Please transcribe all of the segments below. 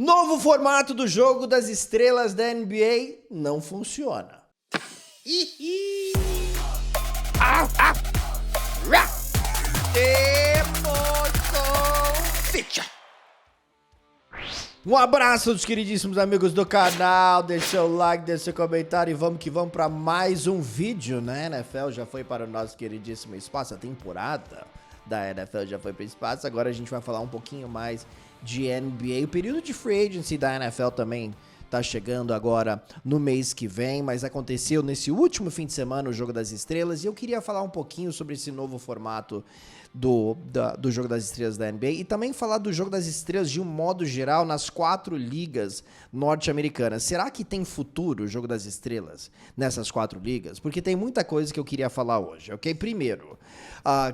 Novo formato do jogo das estrelas da NBA não funciona. Um abraço aos queridíssimos amigos do canal, deixa seu like, deixa seu comentário e vamos que vamos para mais um vídeo, né? A NFL já foi para o nosso queridíssimo espaço, a temporada da NFL já foi para o espaço, agora a gente vai falar um pouquinho mais de NBA. O período de free agency da NFL também tá chegando agora no mês que vem, mas aconteceu nesse último fim de semana o Jogo das Estrelas e eu queria falar um pouquinho sobre esse novo formato do Jogo das Estrelas da NBA e também falar do Jogo das Estrelas de um modo geral nas 4 ligas norte-americanas. Será que tem futuro o Jogo das Estrelas nessas 4 ligas? Porque tem muita coisa que eu queria falar hoje, ok? Primeiro,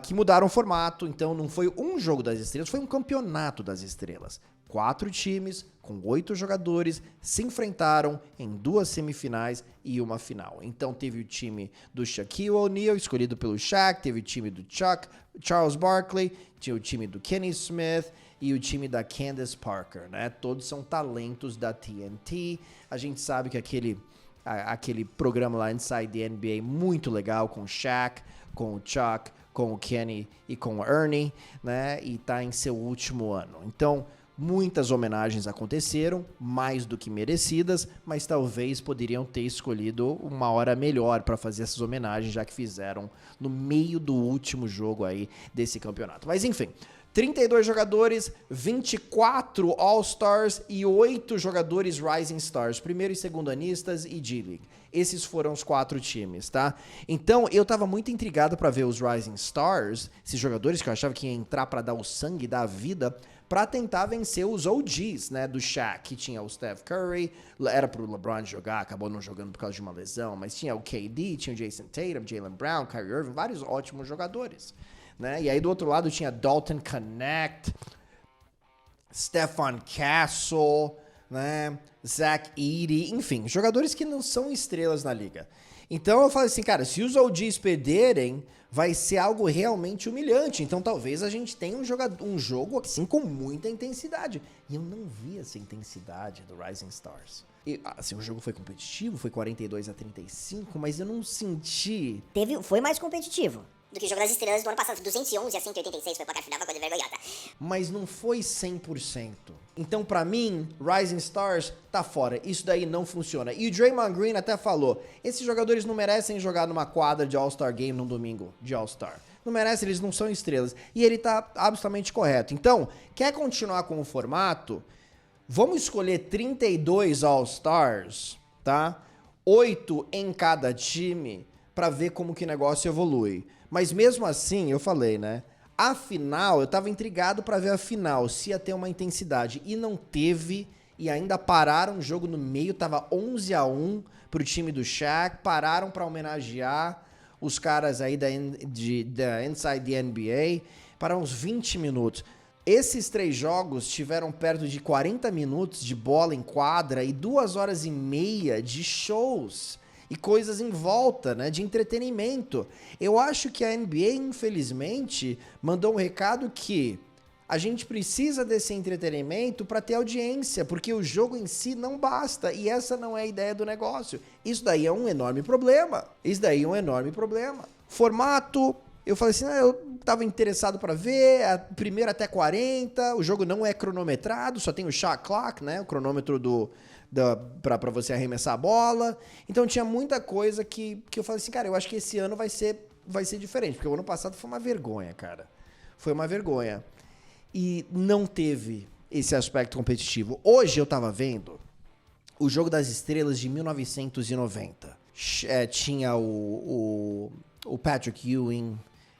que mudaram o formato, então não foi um Jogo das Estrelas, foi um campeonato das estrelas. 4 times com 8 jogadores se enfrentaram em 2 semifinais e uma final. Então teve o time do Shaquille O'Neal, escolhido pelo Shaq, teve o time do Charles Barkley, tinha o time do Kenny Smith e o time da Candace Parker, né? Todos são talentos da TNT. A gente sabe que aquele programa lá Inside the NBA muito legal com o Shaq, com o Chuck, com o Kenny e com o Ernie, né? E tá em seu último ano. Então, muitas homenagens aconteceram, mais do que merecidas, mas talvez poderiam ter escolhido uma hora melhor para fazer essas homenagens, já que fizeram no meio do último jogo aí desse campeonato. Mas enfim, 32 jogadores, 24 All-Stars e 8 jogadores Rising Stars, primeiro e segundo anistas e G-League. Esses foram os 4 times, tá? Então, eu tava muito intrigado para ver os Rising Stars, esses jogadores que eu achava que ia entrar para dar o sangue, dar a vida, para tentar vencer os OGs, né, do Shaq, que tinha o Steph Curry, era pro LeBron jogar, acabou não jogando por causa de uma lesão, mas tinha o KD, tinha o Jason Tatum, Jaylen Brown, Kyrie Irving, vários ótimos jogadores, né, e aí do outro lado tinha Dalton Connect, Stephon Castle, né, Zach Edey, enfim, jogadores que não são estrelas na liga. Então eu falei assim, cara, se os OGs perderem, vai ser algo realmente humilhante. Então talvez a gente tenha um jogo assim com muita intensidade. E eu não vi essa intensidade do Rising Stars. E, assim, o jogo foi competitivo, foi 42-35, mas eu não senti... Foi mais competitivo do que o Jogo das Estrelas do ano passado. 211 a 186 foi o placar final, uma coisa vergonhosa. Mas não foi 100%. Então, pra mim, Rising Stars tá fora. Isso daí não funciona. E o Draymond Green até falou, esses jogadores não merecem jogar numa quadra de All-Star Game num domingo de All-Star. Não merecem, eles não são estrelas. E ele tá absolutamente correto. Então, quer continuar com o formato? Vamos escolher 32 All-Stars, tá? 8 em cada time, pra ver como que o negócio evolui. Mas mesmo assim, eu falei, né? A final, eu tava intrigado pra ver a final, se ia ter uma intensidade. E não teve, e ainda pararam o jogo no meio, tava 11-1 pro time do Shaq, pararam pra homenagear os caras aí da Inside the NBA, para uns 20 minutos. Esses 3 jogos tiveram perto de 40 minutos de bola em quadra e 2 horas e meia de shows e coisas em volta, né, de entretenimento. Eu acho que a NBA, infelizmente, mandou um recado que a gente precisa desse entretenimento para ter audiência, porque o jogo em si não basta, e essa não é a ideia do negócio. Isso daí é um enorme problema. Formato, eu falei assim, eu tava interessado para ver, a primeira até 40, o jogo não é cronometrado, só tem o shot clock, né, o cronômetro pra você arremessar a bola. Então tinha muita coisa que eu falei assim, cara, eu acho que esse ano vai ser diferente, porque o ano passado foi uma vergonha, cara. Foi uma vergonha. E não teve esse aspecto competitivo. Hoje eu tava vendo o Jogo das Estrelas de 1990. Tinha o Patrick Ewing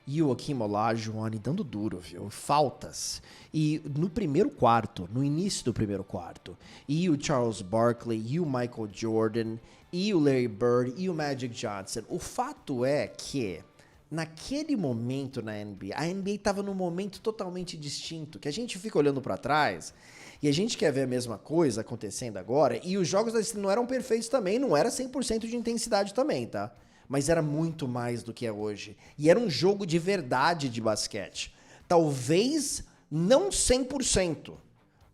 e o Hakeem Olajuwon dando duro, viu? Faltas. E no início do primeiro quarto, e o Charles Barkley, e o Michael Jordan, e o Larry Bird, e o Magic Johnson. O fato é que, naquele momento na NBA, a NBA estava num momento totalmente distinto, que a gente fica olhando para trás, e a gente quer ver a mesma coisa acontecendo agora, e os jogos não eram perfeitos também, não era 100% de intensidade também, tá? Mas era muito mais do que é hoje. E era um jogo de verdade de basquete. Talvez não 100%,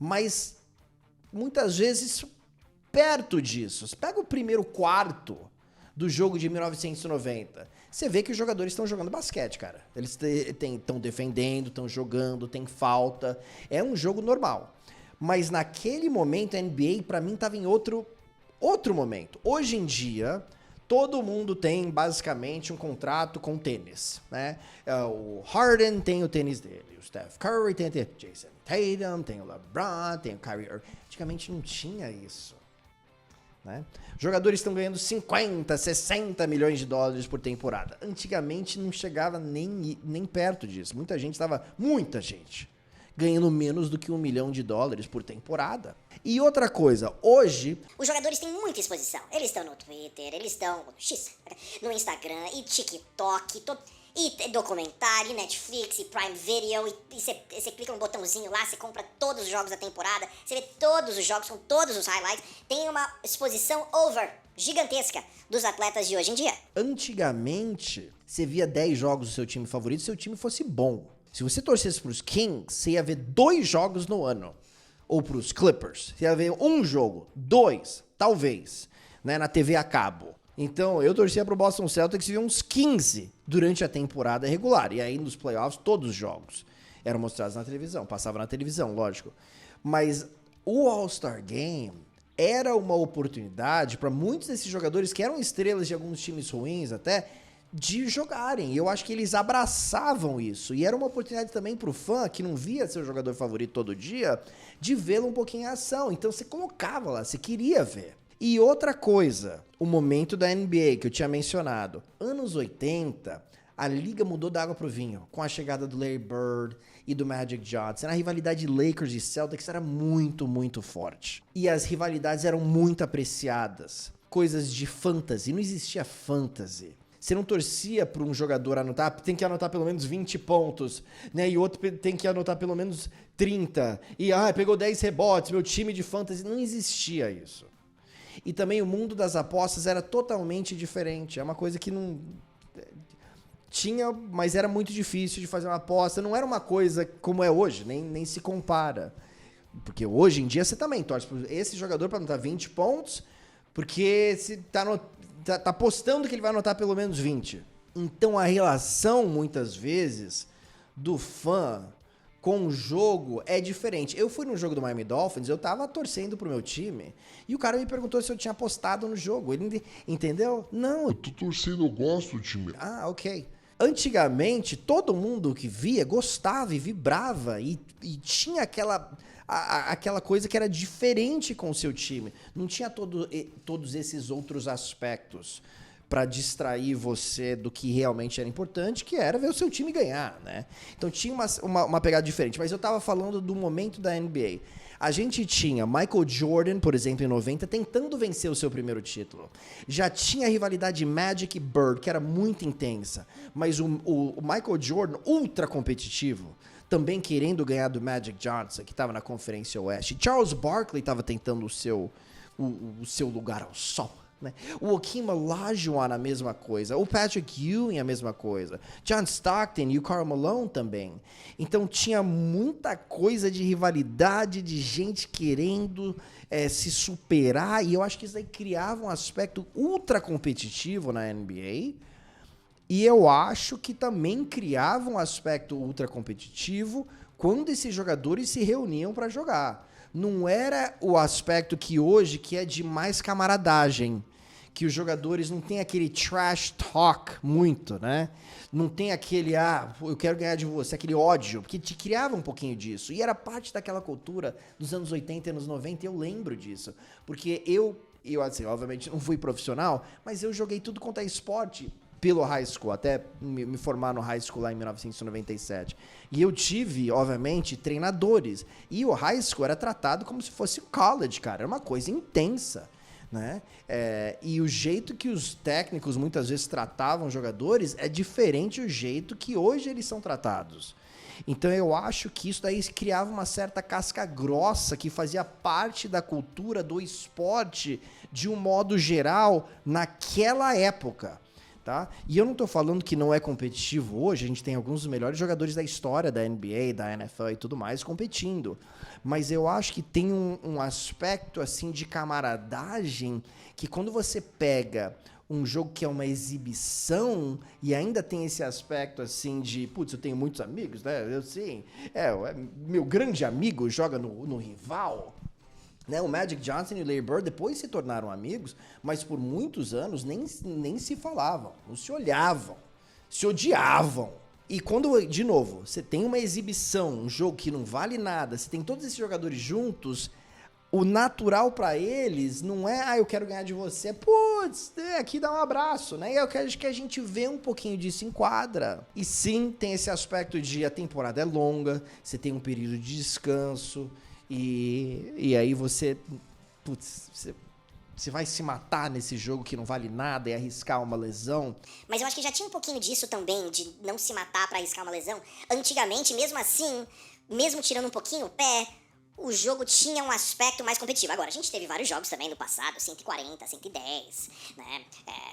mas muitas vezes perto disso. Você pega o primeiro quarto do jogo de 1990, você vê que os jogadores estão jogando basquete, cara. Eles estão defendendo, estão jogando, tem falta. É um jogo normal. Mas naquele momento, a NBA, pra mim, tava em outro momento. Hoje em dia, todo mundo tem, basicamente, um contrato com tênis, né? O Harden tem o tênis dele, o Steph Curry tem o Jason Tatum, tem o LeBron, tem o Kyrie Irving. Antigamente não tinha isso, né? Jogadores estão ganhando 50, 60 milhões de dólares por temporada. Antigamente não chegava nem perto disso. Muita gente, ganhando menos do que $1 milhão por temporada. E outra coisa, hoje... Os jogadores têm muita exposição. Eles estão no Twitter, eles estão no Instagram, e TikTok, e documentário, e Netflix, e Prime Video, e você clica no botãozinho lá, você compra todos os jogos da temporada, você vê todos os jogos com todos os highlights. Tem uma exposição gigantesca dos atletas de hoje em dia. Antigamente, você via 10 jogos do seu time favorito se seu time fosse bom. Se você torcesse pros Kings, você ia ver 2 jogos no ano. Ou pros Clippers, você ia ver 1 jogo, 2, talvez, né, na TV a cabo. Então, eu torcia pro Boston Celtics e via uns 15 durante a temporada regular. E aí, nos playoffs, todos os jogos eram mostrados na televisão. Passava na televisão, lógico. Mas o All-Star Game era uma oportunidade para muitos desses jogadores que eram estrelas de alguns times ruins até, de jogarem. Eu acho que eles abraçavam isso. E era uma oportunidade também pro fã, que não via seu jogador favorito todo dia, de vê-lo um pouquinho em ação. Então você colocava lá, você queria ver. E outra coisa, o momento da NBA que eu tinha mencionado. Anos 80, a liga mudou da água pro vinho, com a chegada do Larry Bird e do Magic Johnson. A rivalidade Lakers e Celtics era muito, muito forte. E as rivalidades eram muito apreciadas. Coisas de fantasy, não existia fantasy. Você não torcia para um jogador anotar, tem que anotar pelo menos 20 pontos, né? E outro tem que anotar pelo menos 30. E, pegou 10 rebotes, meu time de fantasy. Não existia isso. E também o mundo das apostas era totalmente diferente. É uma coisa que não... Tinha, mas era muito difícil de fazer uma aposta. Não era uma coisa como é hoje, nem se compara. Porque hoje em dia você também torce para esse jogador para anotar 20 pontos, porque se tá apostando que ele vai anotar pelo menos 20. Então a relação, muitas vezes, do fã com o jogo é diferente. Eu fui no jogo do Miami Dolphins, eu tava torcendo pro meu time, e o cara me perguntou se eu tinha apostado no jogo. Ele entendeu? Não. Eu tô torcendo, eu gosto do time. Ah, ok. Antigamente, todo mundo que via gostava e vibrava e tinha aquela coisa que era diferente com o seu time. Não tinha todos esses outros aspectos para distrair você do que realmente era importante, que era ver o seu time ganhar, né? Então tinha uma pegada diferente. Mas eu tava falando do momento da NBA. A gente tinha Michael Jordan, por exemplo, em 90, tentando vencer o seu primeiro título. Já tinha a rivalidade Magic e Bird, que era muito intensa. Mas o Michael Jordan, ultra competitivo, também querendo ganhar do Magic Johnson, que estava na Conferência Oeste. Charles Barkley estava tentando o seu lugar ao sol, né? O Hakeem Olajuwon a mesma coisa. O Patrick Ewing a mesma coisa. John Stockton e o Karl Malone também. Então tinha muita coisa de rivalidade, de gente querendo se superar. E eu acho que isso aí criava um aspecto ultra competitivo na NBA. E eu acho que também criava um aspecto ultra competitivo quando esses jogadores se reuniam para jogar. Não era o aspecto que hoje que é de mais camaradagem, que os jogadores não tem aquele trash talk muito, né? Não tem aquele, eu quero ganhar de você, aquele ódio, porque te criava um pouquinho disso. E era parte daquela cultura dos anos 80 e anos 90, e eu lembro disso. Porque eu assim, obviamente não fui profissional, mas eu joguei tudo quanto é esporte pelo high school, até me formar no high school lá em 1997. E eu tive, obviamente, treinadores. E o high school era tratado como se fosse college, cara. Era uma coisa intensa, né? E o jeito que os técnicos muitas vezes tratavam jogadores é diferente do jeito que hoje eles são tratados. Então eu acho que isso daí criava uma certa casca grossa que fazia parte da cultura do esporte de um modo geral naquela época. Tá? E eu não tô falando que não é competitivo hoje, a gente tem alguns dos melhores jogadores da história da NBA, da NFL e tudo mais competindo. Mas eu acho que tem um aspecto assim de camaradagem que quando você pega um jogo que é uma exibição e ainda tem esse aspecto assim de, putz, eu tenho muitos amigos, né? Eu sim, meu grande amigo joga no rival. Né, o Magic Johnson e o Larry Bird depois se tornaram amigos, mas por muitos anos nem se falavam, não se olhavam, se odiavam. E quando, de novo, você tem uma exibição, um jogo que não vale nada, você tem todos esses jogadores juntos, o natural pra eles não é, eu quero ganhar de você, putz, aqui dá um abraço, né? E eu acho que a gente vê um pouquinho disso em quadra. E sim, tem esse aspecto de a temporada é longa, você tem um período de descanso, e aí você, putz, você vai se matar nesse jogo que não vale nada e arriscar uma lesão. Mas eu acho que já tinha um pouquinho disso também, de não se matar pra arriscar uma lesão. Antigamente, mesmo assim, mesmo tirando um pouquinho o pé, o jogo tinha um aspecto mais competitivo. Agora, a gente teve vários jogos também no passado, 140, 110, né?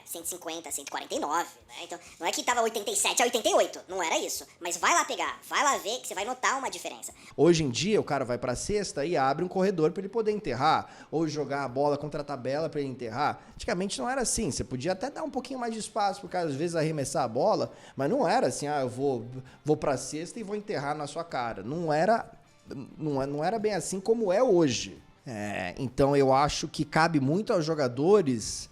150, 149, né? Então, não é que tava 87 a 88, não era isso. Mas vai lá pegar, vai lá ver que você vai notar uma diferença. Hoje em dia, o cara vai pra cesta e abre um corredor pra ele poder enterrar, ou jogar a bola contra a tabela pra ele enterrar. Antigamente não era assim, você podia até dar um pouquinho mais de espaço pro cara, às vezes, arremessar a bola, mas não era assim, eu vou pra cesta e vou enterrar na sua cara. Não era bem assim como é hoje. Então eu acho que cabe muito aos jogadores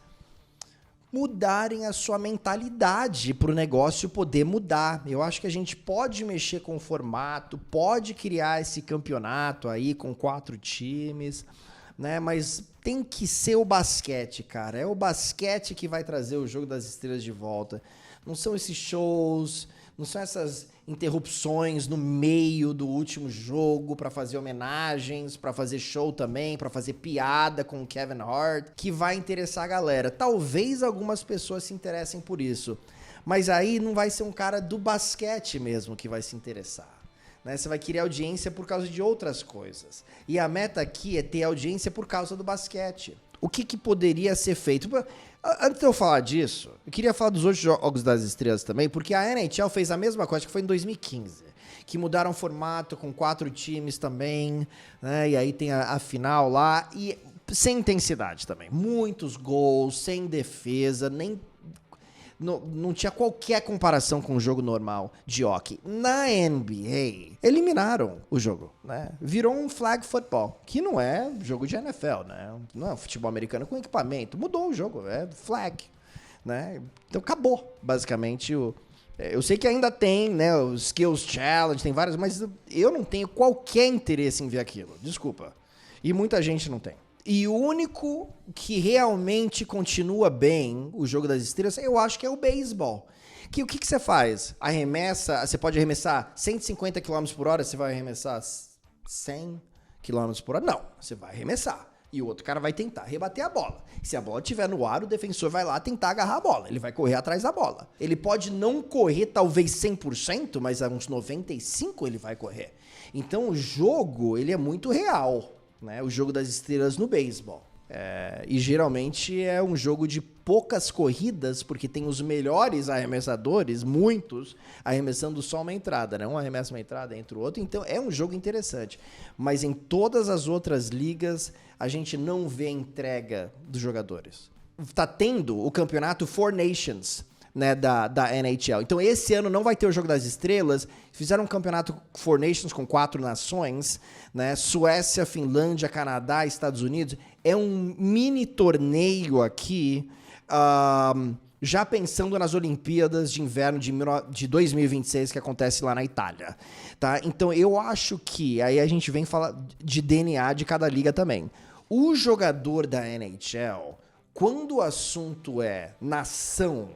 mudarem a sua mentalidade para o negócio poder mudar. Eu acho que a gente pode mexer com o formato, pode criar esse campeonato aí com 4 times, né? Mas tem que ser o basquete, cara. É o basquete que vai trazer o jogo das estrelas de volta. Não são esses shows, não são essas interrupções no meio do último jogo para fazer homenagens, para fazer show também, para fazer piada com o Kevin Hart, que vai interessar a galera. Talvez algumas pessoas se interessem por isso, mas aí não vai ser um cara do basquete mesmo que vai se interessar. Né? Você vai querer audiência por causa de outras coisas. E a meta aqui é ter audiência por causa do basquete. O que poderia ser feito? Antes de eu falar disso, eu queria falar dos outros Jogos das Estrelas também, porque a NHL fez a mesma coisa, que foi em 2015, que mudaram o formato com 4 times também, né? E aí tem a final lá, e sem intensidade também. Muitos gols, sem defesa, não tinha qualquer comparação com o jogo normal de hockey. Na NBA, eliminaram o jogo, né? Virou um flag football, que não é jogo de NFL, né? Não é um futebol americano com equipamento. Mudou o jogo, é flag, né? Então acabou, basicamente. Eu sei que ainda tem, né, o Skills Challenge, tem várias, mas eu não tenho qualquer interesse em ver aquilo, desculpa. E muita gente não tem. E o único que realmente continua bem o jogo das estrelas, eu acho que é o beisebol. O que você faz? Arremessa, você pode arremessar 150 km por hora, você vai arremessar 100 km por hora? Não, você vai arremessar. E o outro cara vai tentar rebater a bola. Se a bola estiver no ar, o defensor vai lá tentar agarrar a bola. Ele vai correr atrás da bola. Ele pode não correr talvez 100%, mas a uns 95% ele vai correr. Então o jogo, ele é muito real. Né, o jogo das estrelas no beisebol. E geralmente é um jogo de poucas corridas, porque tem os melhores arremessadores, muitos, arremessando só uma entrada, né? Um arremessa uma entrada, entra o outro, então é um jogo interessante. Mas em todas as outras ligas, a gente não vê entrega dos jogadores. Tá tendo o campeonato Four Nations, né, da NHL. Então esse ano não vai ter o Jogo das Estrelas. Fizeram um campeonato Four Nations com 4 nações, né? Suécia, Finlândia, Canadá, Estados Unidos. É um mini torneio aqui, já pensando nas Olimpíadas de Inverno de 2026 que acontece lá na Itália. Tá? Então eu acho que, aí a gente vem falar de DNA de cada liga também. O jogador da NHL, quando o assunto é nação,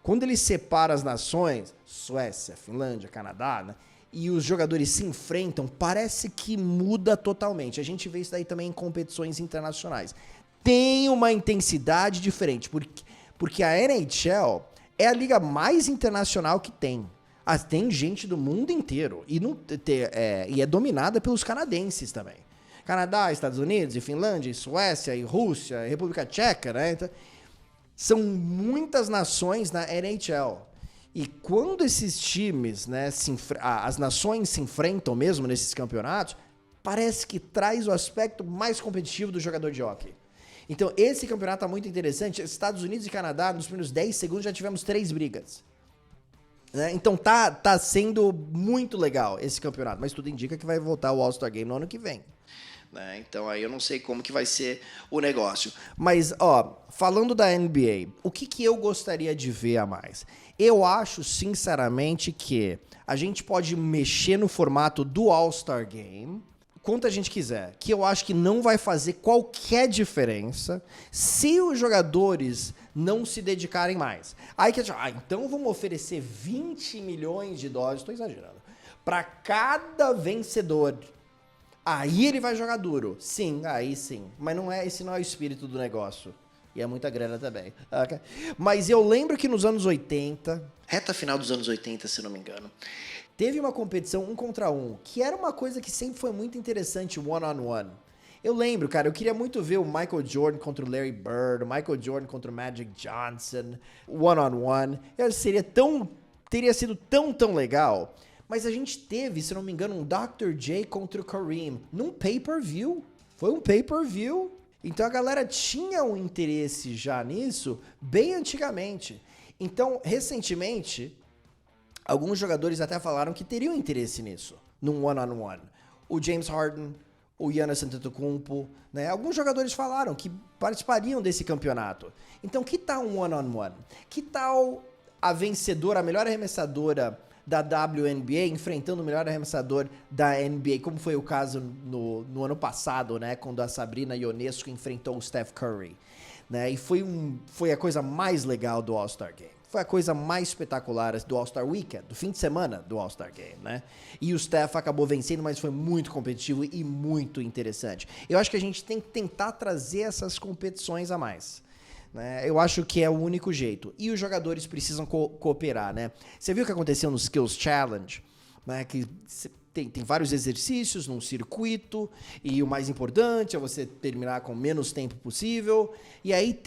quando ele separa as nações, Suécia, Finlândia, Canadá, né, e os jogadores se enfrentam, parece que muda totalmente. A gente vê isso daí também em competições internacionais. Tem uma intensidade diferente, porque a NHL é a liga mais internacional que tem. Tem gente do mundo inteiro, e é dominada pelos canadenses também. Canadá, Estados Unidos, e Finlândia, e Suécia, e Rússia, e República Tcheca, né? Então, São muitas nações na NHL. E quando esses times, né, as nações se enfrentam mesmo nesses campeonatos, parece que traz o aspecto mais competitivo do jogador de hóquei. Então, esse campeonato tá muito interessante. Estados Unidos e Canadá, nos primeiros 10 segundos, já tivemos 3 brigas. Né? Então, tá sendo muito legal esse campeonato. Mas tudo indica que vai voltar o All-Star Game no ano que vem. Né? Então, aí eu não sei como que vai ser o negócio. Mas, ó, falando da NBA, o que eu gostaria de ver a mais? Eu acho, sinceramente, que a gente pode mexer no formato do All-Star Game quanto a gente quiser, que eu acho que não vai fazer qualquer diferença se os jogadores não se dedicarem mais. Aí que então vamos oferecer 20 milhões de dólares, estou exagerando, para cada vencedor. Aí ele vai jogar duro. Sim, aí sim. Mas esse não é o espírito do negócio. E é muita grana também. Okay? Mas eu lembro que nos anos 80, reta final dos anos 80, se não me engano, teve uma competição 1 contra 1, que era uma coisa que sempre foi muito interessante, one-on-one. Eu lembro, cara, eu queria muito ver o Michael Jordan contra o Larry Bird, o Michael Jordan contra o Magic Johnson, one-on-one. Teria sido tão legal. Mas a gente teve, se não me engano, um Dr. J contra o Kareem num pay-per-view. Foi um pay-per-view. Então a galera tinha um interesse já nisso bem antigamente. Então, recentemente, alguns jogadores até falaram que teriam interesse nisso, num one-on-one. O James Harden, o Giannis Antetokounmpo, né? Alguns jogadores falaram que participariam desse campeonato. Então, que tal um one-on-one? Que tal a vencedora, a melhor arremessadora da WNBA enfrentando o melhor arremessador da NBA, como foi o caso no ano passado, né, quando a Sabrina Ionescu enfrentou o Steph Curry, né, e foi a coisa mais legal do All-Star Game. Foi a coisa mais espetacular do All-Star Weekend, do fim de semana do All-Star Game, né? E o Steph acabou vencendo, mas foi muito competitivo e muito interessante. Eu acho que a gente tem que tentar trazer essas competições a mais. Né? Eu acho que é o único jeito. E os jogadores precisam cooperar, né? Você viu o que aconteceu no Skills Challenge? Né? Que tem vários exercícios num circuito, e o mais importante é você terminar com o menos tempo possível. E aí,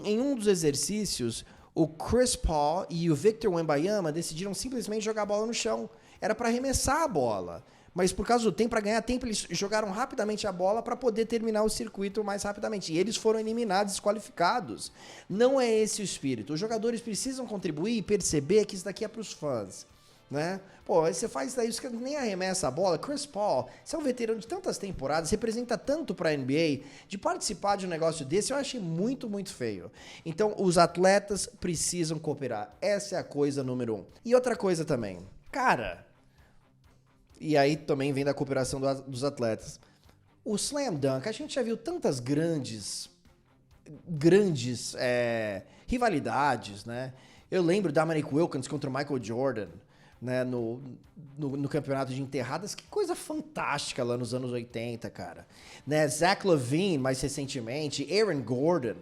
em um dos exercícios, o Chris Paul e o Victor Wembanyama decidiram simplesmente jogar a bola no chão. Era para arremessar a bola. Mas por causa do tempo, para ganhar tempo, eles jogaram rapidamente a bola para poder terminar o circuito mais rapidamente. E eles foram eliminados, desqualificados. Não é esse o espírito. Os jogadores precisam contribuir e perceber que isso daqui é para os fãs. Né? Pô, você faz isso daí, você nem arremessa a bola. Chris Paul, você é um veterano de tantas temporadas, representa tanto para a NBA, de participar de um negócio desse, eu achei muito feio. Então, os atletas precisam cooperar. Essa é a coisa número 1. E outra coisa também, cara, e aí também vem da cooperação dos atletas. O Slam Dunk, a gente já viu tantas grandes rivalidades, né? Eu lembro da Dominique Wilkins contra o Michael Jordan, né, no campeonato de enterradas. Que coisa fantástica lá nos anos 80, cara. Né, Zach LaVine, mais recentemente, Aaron Gordon,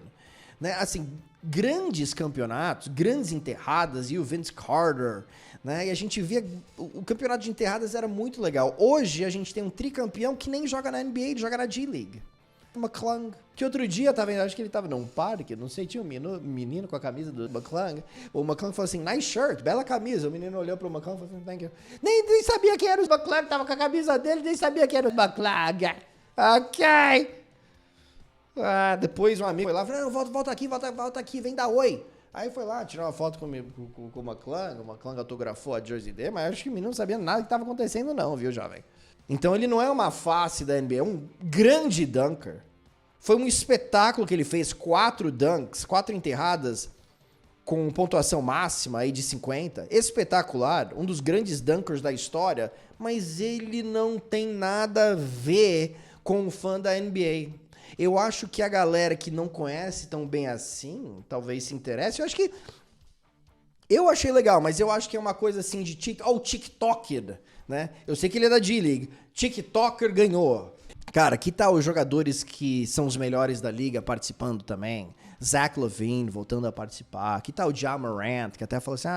né, assim, grandes campeonatos, grandes enterradas, e o Vince Carter, né, e a gente via, o campeonato de enterradas era muito legal. Hoje a gente tem um tricampeão que nem joga na NBA, ele joga na G-League. O McClung, que outro dia tava, acho que ele tava num parque, não sei, tinha um menino com a camisa do McClung. O McClung falou assim, nice shirt, bela camisa. O menino olhou pro McClung e falou assim, thank you. Nem sabia quem era o McClung, tava com a camisa dele, nem sabia quem era o McClung. Ok. Depois um amigo foi lá, falou, volta aqui, vem dar oi. Aí foi lá, tirou uma foto com o McClung autografou a jersey dele, mas acho que o menino não sabia nada do que estava acontecendo não, viu, jovem? Então ele não é uma face da NBA, é um grande dunker. Foi um espetáculo que ele fez, 4 dunks, 4 enterradas com pontuação máxima aí de 50. Espetacular, um dos grandes dunkers da história, mas ele não tem nada a ver com o fã da NBA. Eu acho que a galera que não conhece tão bem assim, talvez se interesse. Eu achei legal, mas eu acho que é uma coisa assim de TikToker, né? Eu sei que ele é da G-League. TikToker ganhou. Cara, que tal os jogadores que são os melhores da liga participando também? Zach LaVine voltando a participar. Que tal o Ja Morant, que até falou assim,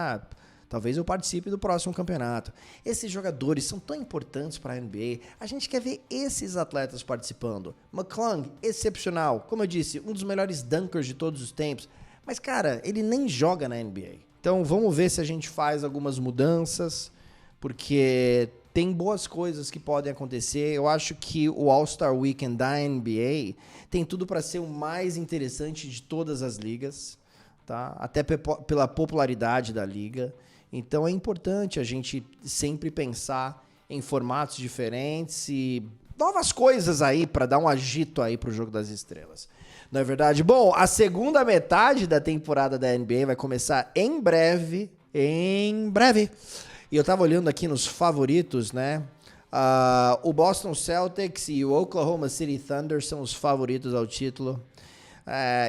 talvez eu participe do próximo campeonato. Esses jogadores são tão importantes para a NBA. A gente quer ver esses atletas participando. McClung, excepcional. Como eu disse, um dos melhores dunkers de todos os tempos. Mas, cara, ele nem joga na NBA. Então, vamos ver se a gente faz algumas mudanças, porque tem boas coisas que podem acontecer. Eu acho que o All-Star Weekend da NBA tem tudo para ser o mais interessante de todas as ligas, tá? Até pela popularidade da liga. Então, é importante a gente sempre pensar em formatos diferentes e novas coisas aí para dar um agito aí pro Jogo das Estrelas. Não é verdade? Bom, a segunda metade da temporada da NBA vai começar em breve. Em breve. E eu tava olhando aqui nos favoritos, né? O Boston Celtics e o Oklahoma City Thunder são os favoritos ao título.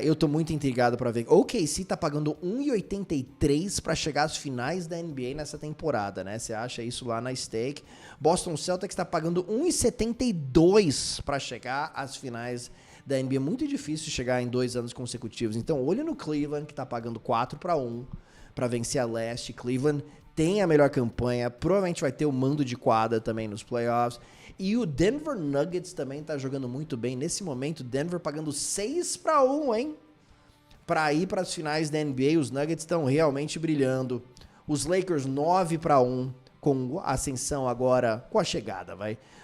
Eu tô muito intrigado para ver. O OKC tá pagando 1,83 para chegar às finais da NBA nessa temporada, né? Você acha isso lá na Stake. Boston Celtics tá pagando 1,72 para chegar às finais da NBA. É muito difícil chegar em 2 anos consecutivos. Então, olha no Cleveland, que tá pagando 4-1 para vencer a leste. Cleveland tem a melhor campanha, provavelmente vai ter o mando de quadra também nos playoffs. E o Denver Nuggets também tá jogando muito bem. Nesse momento, Denver pagando 6-1, hein? Para ir para as finais da NBA, os Nuggets estão realmente brilhando. Os Lakers 9-1, com a ascensão agora, com a chegada,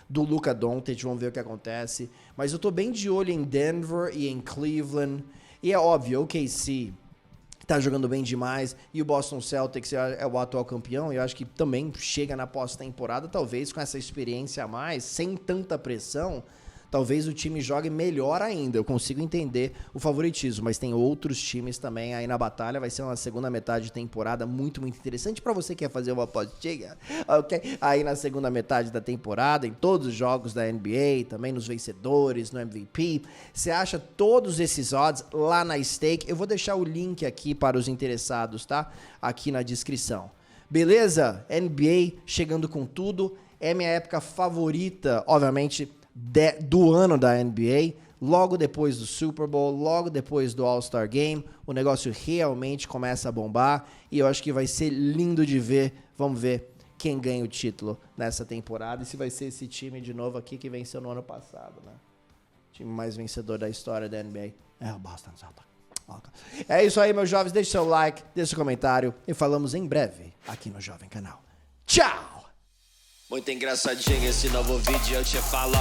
do Luka Doncic, vamos ver o que acontece. Mas eu tô bem de olho em Denver e em Cleveland. E é óbvio, o OKC tá jogando bem demais. E o Boston Celtics é o atual campeão. E eu acho que também chega na pós-temporada, talvez com essa experiência a mais, sem tanta pressão. Talvez o time jogue melhor ainda. Eu consigo entender o favoritismo, mas tem outros times também aí na batalha. Vai ser uma segunda metade de temporada muito, muito interessante para você que quer fazer uma apostinha, ok? Aí na segunda metade da temporada, em todos os jogos da NBA, também nos vencedores, no MVP. Você acha todos esses odds lá na Stake. Eu vou deixar o link aqui para os interessados, tá? Aqui na descrição. Beleza? NBA chegando com tudo. É minha época favorita, obviamente, do ano da NBA, logo depois do Super Bowl, logo depois do All-Star Game, o negócio realmente começa a bombar e eu acho que vai ser lindo de ver. Vamos ver quem ganha o título nessa temporada e se vai ser esse time de novo aqui que venceu no ano passado, né? O time mais vencedor da história da NBA é o Boston Celtics. É isso aí, meus jovens. Deixe seu like, deixe seu comentário e falamos em breve aqui no Jovem Canal. Tchau! Muito engraçadinho esse novo vídeo, eu te falo.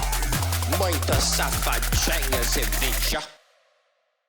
Muito safadinho esse vídeo.